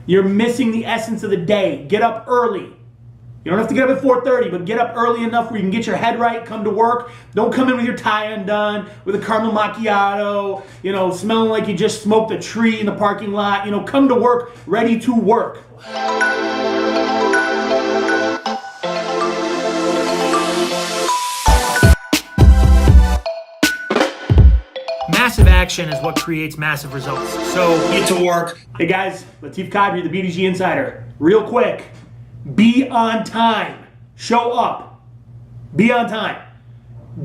You're missing the essence of the day. Get up early. You don't have to get up at 4:30, but get up early enough where you can get your head right, come to work. Don't come in with your tie undone, with a caramel macchiato, smelling like you just smoked a tree in the parking lot. Come to work ready to work. Massive action is what creates massive results. So get to work. Hey guys, Latif Kadri, the BDG Insider. Real quick, be on time. Show up. Be on time.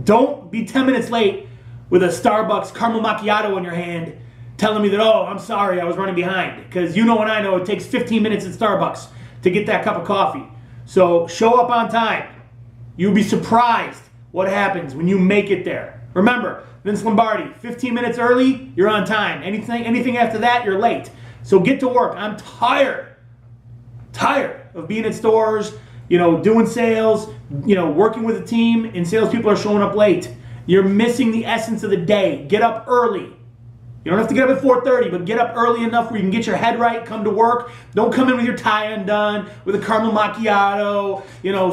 Don't be 10 minutes late with a Starbucks caramel macchiato in your hand telling me that, oh, I'm sorry, I was running behind. Because you know and I know it takes 15 minutes at Starbucks to get that cup of coffee. So show up on time. You'll be surprised what happens when you make it there. Remember, Vince Lombardi, 15 minutes early, you're on time. Anything after that, you're late. So get to work. I'm tired of being at stores, doing sales, working with a team, and salespeople are showing up late. You're missing the essence of the day. Get up early. You don't have to get up at 4:30, but get up early enough where you can get your head right, come to work. Don't come in with your tie undone, with a caramel macchiato,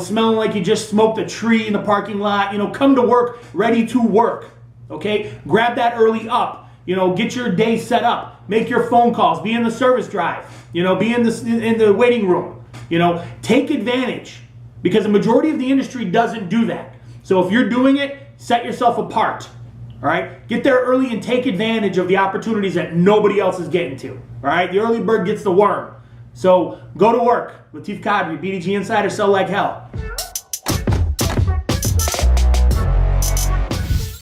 smelling like you just smoked a tree in the parking lot. Come to work ready to work. Okay? Grab that early up. Get your day set up. Make your phone calls. Be in the service drive. Be in the waiting room. Take advantage, because the majority of the industry doesn't do that. So if you're doing it, set yourself apart. All right? Get there early and take advantage of the opportunities that nobody else is getting to. All right? The early bird gets the worm. So go to work. Latif Kadri, BDG Insider, sell like hell.